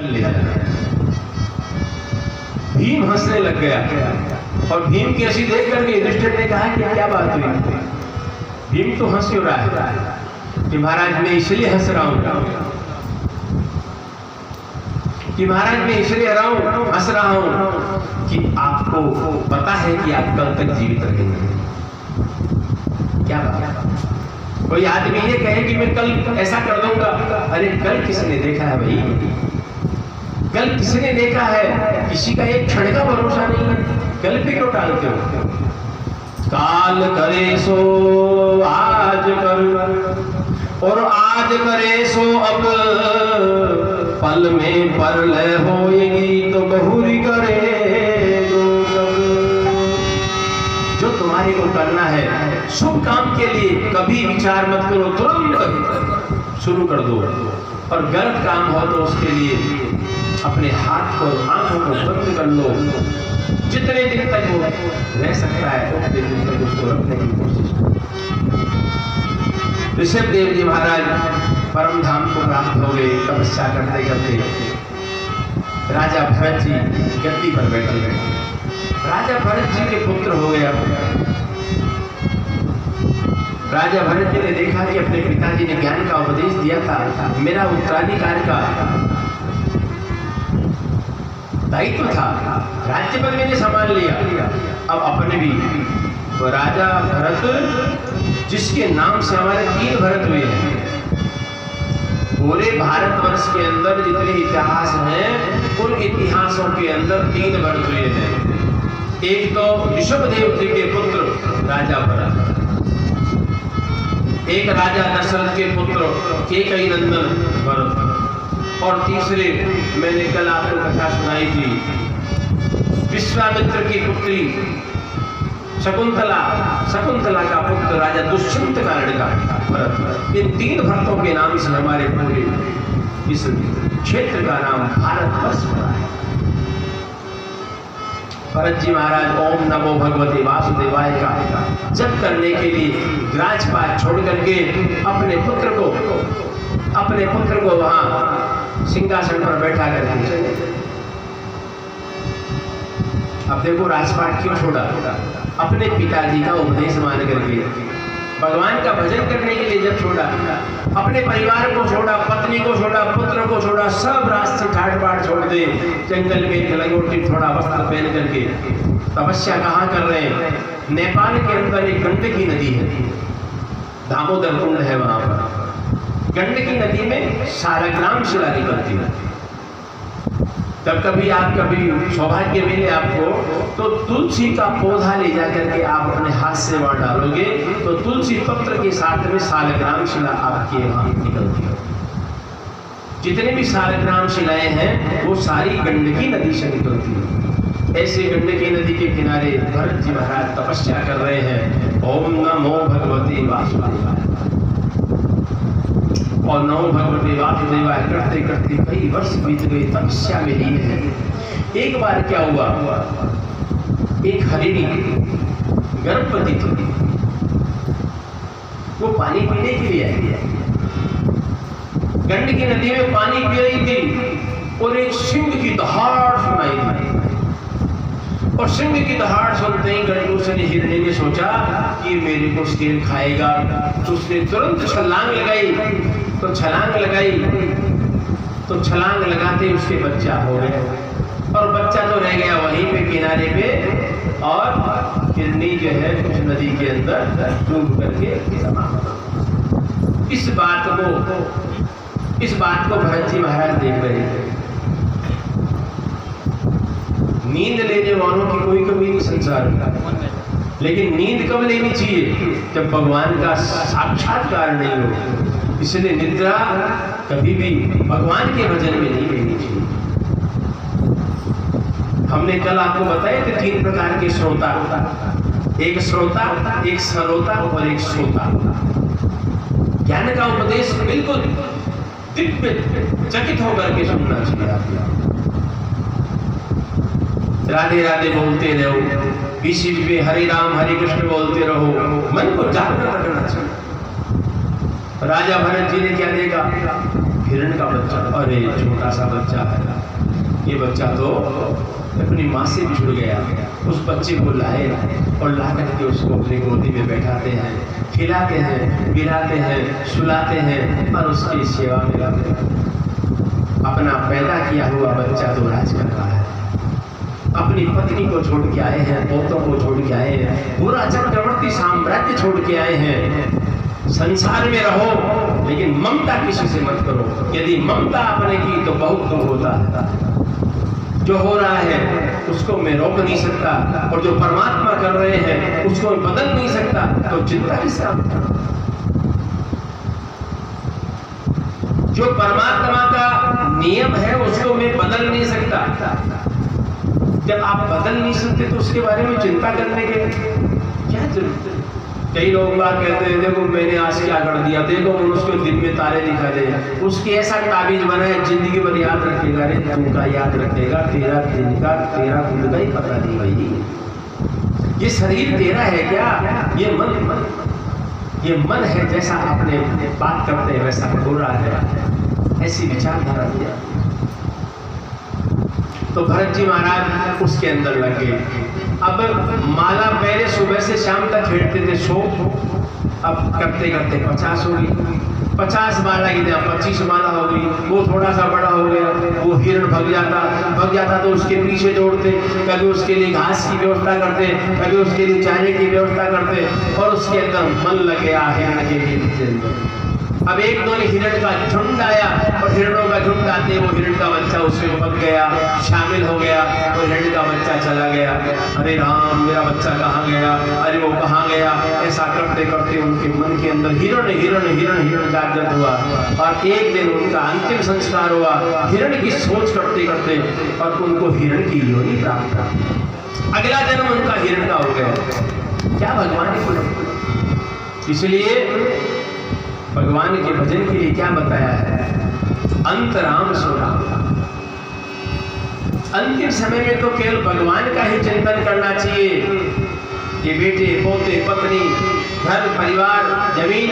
ले जाना। भीम हंसने लग गया और भीम की हंसी देख करके युधिष्ठिर ने कहा कि क्या बात हुई। भीम तो हंस क्यों रहा है कि महाराज मैं इसलिए हंस रहा हूं कि महाराज मैं इसलिए हंस रहा हूं कि आपको पता है कि आप कल तक जीवित रहेंगे। क्या बात? कोई आदमी ये कहे कि मैं कल ऐसा कर दूंगा, अरे कल किसने देखा है भाई? कल किसने देखा है? किसी का एक क्षण का भरोसा नहीं है। कल पे क्यों टालते हो? काल करे सो आज कर और आज करे सो अब, पल में परलय होएगी तो बहुरी करे। जो तुम्हारे को करना है शुभ काम के लिए कभी विचार मत करो, तुरंत शुरू कर दो। और गलत काम हो तो उसके लिए अपने हाथ को आंखों को बंद कर लो। जितने दिन तक वो रह सकता है उतने दिन तक उसको रखने की कोशिश करो। ऋषभ देव जी महाराज परम धाम को प्राप्त हो गए। तपस्या करते करते राजा भरत जी गद्दी पर बैठे गए। राजा भरत जी के पुत्र हो गया। राजा भरत जी ने देखा कि अपने पिताजी ने ज्ञान का उपदेश दिया था, मेरा उत्तराधिकार का दायित्व था, राज्य पर मैंने संभाल लिया, अब अपने भी। तो राजा भरत जिसके नाम से हमारे 3 भरत हुए हैं। पूरे भारतवर्ष के अंदर जितने इतिहास हैं उन इतिहासों के अंदर 3 भरत हुए हैं। एक तो ऋषभदेव जी के पुत्र राजा भरत, एक राजा दशरथ के पुत्र कैकेयी नंदन भरत, और तीसरे मैंने कल आपको कथा सुनाई थी विश्वामित्र की पुत्री शकुंतला का पुत्र राजा दुष्यंत का लड़का भरत। इन 3 भरतों के नाम से हमारे पूरे इस क्षेत्र का नाम भारतवर्ष पड़ा है। भरत जी महाराज ओम नमो भगवते वासुदेवाय का जप करने के लिए राजपाट छोड़ करके अपने पुत्र को वहां सिंहासन पर बैठा करके चले। अब देखो राजपाट क्यों छोड़ा? अपने पिताजी का उपदेश मान करके भगवान का भजन करने के लिए जब छोड़ा, अपने परिवार को छोड़ा, पत्नी को छोड़ा, पुत्र को छोड़ा, सब रास्ते ठाट बाट छोड़ दे, जंगल में लंगोटी थोड़ा वस्त्र पहन करके तपस्या कहाँ कर रहे हैं? नेपाल के अंदर एक गंडकी नदी है, दामोदर कुंड है वहां पर। गंडकी नदी में सालग्राम शिला निकलती है। तब कभी सौभाग्य मिले आपको तो तुलसी का पौधा ले जाकर के आप अपने हाथ से वहां डालोगे तो तुलसी पत्र के साथ में सालग्राम शिला आपके वहां निकलती है। जितने भी सालग्राम शिलाएं हैं वो सारी गंडकी नदी से निकलती है। ऐसे गंडकी नदी के किनारे भरत जी महाराज तपस्या कर रहे हैं। ओम नमो भगवते वासुदेवाय और नमो भगवते वासुदेवाय करते करते कई वर्ष बीत गए, तपस्या में लीन है। एक बार क्या हुआ, एक हरिणी गर्भवती थी, वो पानी पीने के लिए आई। गंडकी नदी में पानी पी रही थी और एक सिंह की दहाड़ सुनाई दी। और सिंह की दहाड़ सुनते ही गंडूसनी हिरनी ने सोचा कि मेरे को शेर खाएगा, तो उसने तुरंत छलांग लगाई तो छलांग लगाते उसके बच्चा हो गया और बच्चा तो रह गया वहीं पे किनारे पे, और हिरनी जो है उस नदी के अंदर डूब करके समाप्त। इस बात को भरत जी महाराज देख रहे थे। नींद लेने वालों की कोई कमी नहीं संसार में, लेकिन नींद कब लेनी चाहिए? जब भगवान का साक्षात्कार नहीं हो। इसलिए निद्रा कभी भी भगवान के भजन में नहीं लेनी चाहिए। हमने कल आपको बताया कि 3 प्रकार के श्रोता, एक श्रोता, एक सरोता और एक श्रोता। ज्ञान का उपदेश बिल्कुल दिव्य चकित होकर के सुनना चाहिए। आप राधे राधे बोलते रहो, बीच में हरे राम हरे कृष्ण बोलते रहो, मन को जागृत रखना चाहिए। राजा भरत जी ने क्या देखा हिरण का बच्चा, अरे छोटा सा बच्चा है, ये बच्चा तो अपनी माँ से बिछुड़ गया। उस बच्चे को लाए और ला करके उसको अपनी गोदी में बैठाते हैं, खिलाते हैं, पिलाते हैं, सुलाते हैं और उसकी सेवा में लाते हैं। अपना पैदा किया हुआ बच्चा तो राज कर रहा है, अपनी पत्नी को छोड़ के आए हैं, पोतों को छोड़ के आए हैं, पूरा चक्रवर्ती साम्राज्य छोड़ के आए हैं। संसार में रहो लेकिन ममता किसी से मत करो। यदि ममता आपने की तो बहुत दुख होता है। जो हो रहा है उसको मैं रोक नहीं सकता और जो परमात्मा कर रहे हैं उसको मैं बदल नहीं सकता, तो चिंता किसका? जो परमात्मा का नियम है उसको मैं बदल नहीं सकता। जब आप बदल नहीं सकते तो उसके बारे में चिंता करने के क्या जरूरत है? कई लोग बात कहते हैं, देखो मैंने आज क्या कर दिया, देखो मैंने उसको दिन में तारे दिखा दे, उसकी ऐसा ताबीज बना है जिंदगी भर याद रखेगा। अरे तुमका याद रखेगा, तेरा दिन का तेरा खुद का ही पता नहीं भाई। ये शरीर तेरा है क्या? ये मन है, जैसा आपने बात करते हैं वैसा हो रहा है, ऐसी विचारधारा दिया। तो भरत जी महाराज उसके अंदर लग गए। अब माला पहले सुबह से शाम तक खेलते थे 100, अब करते करते 50 हो गई। 50 माला की जगह 25 माला हो गई। वो थोड़ा सा बड़ा हो गया, वो हिरण भग जाता तो उसके पीछे दौड़ते, कभी उसके लिए घास की व्यवस्था करते, कभी उसके लिए चारे की व्यवस्था करते और उसके अंदर मन लग गया हिरण के लिए। अब एक दो हिरण का झुंड आया और हिरणों का झुंड आते वो हिरण का बच्चा उसमें पक गया, शामिल हो गया और हिरण का बच्चा चला गया। अरे राम, मेरा बच्चा कहाँ गया, अरे वो कहाँ गया, ऐसा करते करते उनके मन के अंदर हिरण हिरण हिरण हिरण जागृत हुआ और एक दिन उनका अंतिम संस्कार हुआ हिरण की सोच करते करते और उनको हिरण की योनि प्राप्त हुआ। अगला जन्म उनका हिरण का हो गया। क्या भगवान ने, इसलिए भगवान के भजन के लिए क्या बताया है? अंतराम सुना। अंतिम समय में तो केवल भगवान का ही चिंतन करना चाहिए। ये बेटे पोते पत्नी घर परिवार जमीन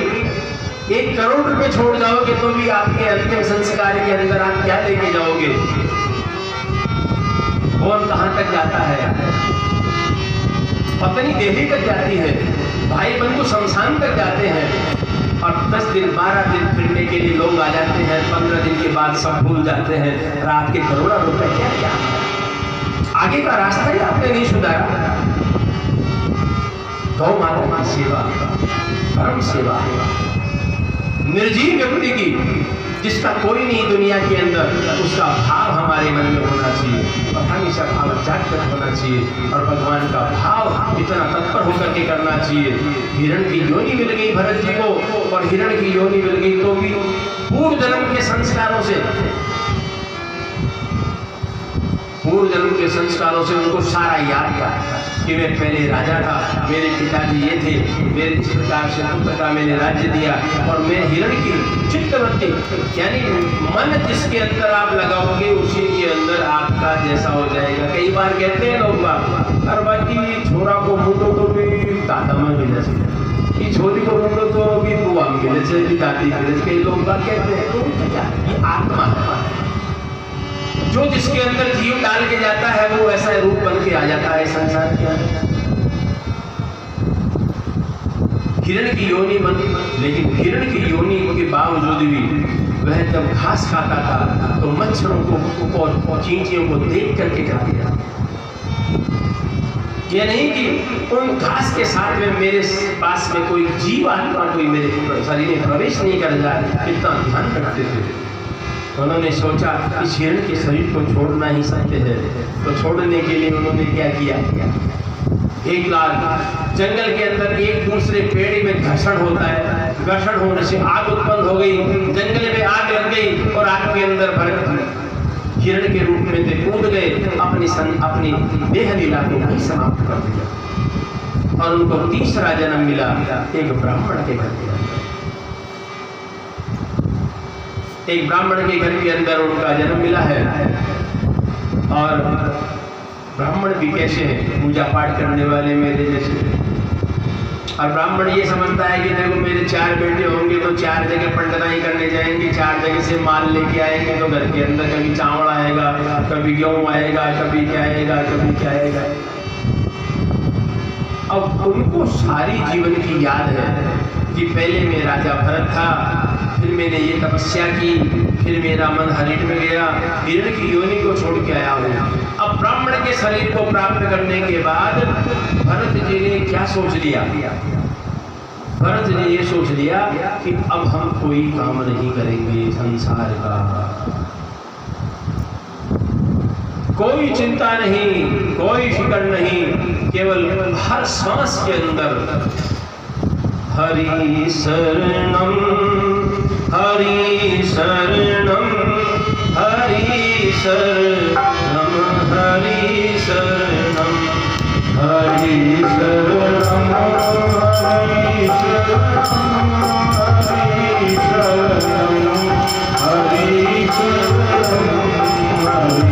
1 करोड़ रुपए छोड़ जाओगे तो भी आपके अंतिम संस्कार के अंदर आप क्या लेके जाओगे? कौन कहां तक जाता है? पत्नी दिल्ली तक जाती है, भाई बंधु शमशान तक जाते हैं और 10 दिन 12 दिन फिरने के लिए लोग आ जाते हैं। 15 दिन के बाद सब भूल जाते हैं। रात के करोड़ों रुपए क्या आगे का रास्ता ही आपने नहीं सुधारा। गौ माता की सेवा, परम सेवा, निर्जीव व्यक्ति की, जिसका कोई नहीं दुनिया के अंदर, उसका भाव हमारे मन में होना चाहिए और हमेशा भाव जागृत होना चाहिए और भगवान का भाव इतना तत्पर होकर के करना चाहिए। हिरण की योनि मिल गई भरत जी को और हिरण की योनि मिल गई तो भी पूर्व जन्म के संस्कारों से, पूर्व जन्म के संस्कारों से उनको सारा याद था कि मैं पहले राजा था, मेरे पिताजी ये थे, मेरे इस प्रकार से पुत्र का मैंने राज्य दिया और मैं हिरण की चित्तवृत्ति, यानी मन जिसके अंदर आप लगाओगे उसी के अंदर आपका जैसा हो जाएगा। कई बार कहते हैं लोग और बाकी छोरा को मुंडो तो भी दादा में मिले से, छोरी को मुंडो तो भी बुआ मिले से, दादी मिले से, कई लोग कहते हैं। तो ये आत्मा है, जो जिसके अंदर जीव डाल के जाता है वो ऐसा रूप बन के आ जाता है संसार के अंदर। हिरण की योनि बनी, लेकिन हिरण की योनि के बावजूद भी वह जब घास खाता था तो मच्छरों को और चींटियों को देख करके खा गया। ये नहीं कि उन घास के साथ में मेरे पास में कोई जीव आत्मा कोई मेरे शरीर में प्रवेश नहीं कर जाए, इतना ध्यान रखते थे। उन्होंने सोचा इस हिरण के शरीर को छोड़ना ही सकते हैं, तो छोड़ने के लिए उन्होंने क्या किया? एक लाख जंगल के अंदर एक दूसरे पेड़ में घर्षण होता है, घर्षण होने से आग उत्पन्न हो गई, जंगल में आग लग गई और आग के अंदर भरत हिरण के रूप में थे कूद गए, अपनी देह लीला को ही समाप्त कर दिया और उनको तीसरा जन्म मिला एक ब्राह्मण के घर के अंदर। एक ब्राह्मण के घर के अंदर उनका जन्म मिला है और ब्राह्मण भी कैसे हैं? पूजा पाठ करने वाले मेरे जैसे, और ब्राह्मण ये समझता है कि देखो मेरे 4 बेटे होंगे तो 4 जगह पंडिताई करने जाएंगे, 4 जगह से माल लेके आएंगे, तो घर के अंदर कभी चावल आएगा, कभी गेहूं आएगा, कभी क्या आएगा, कभी क्या आएगा। अब उनको सारी जीवन की याद है कि पहले मैं राजा भरत था, फिर मैंने ये तपस्या की, फिर मेरा मन हरिण में गया, हिरण की योनि को छोड़ के आया हूँ। अब ब्राह्मण के शरीर को प्राप्त करने के बाद भरत जी ने क्या सोच लिया? भरत ने ये सोच लिया कि अब हम कोई काम नहीं करेंगे संसार का, कोई चिंता नहीं, कोई फिक्र नहीं, केवल हर सांस के अंदर हरि शरणम, हरि शरणम, हरि शरणम, हरि शरणम, हरि शरणम, हरि शरणम, हरि शरणम, हरि शरणम, हरि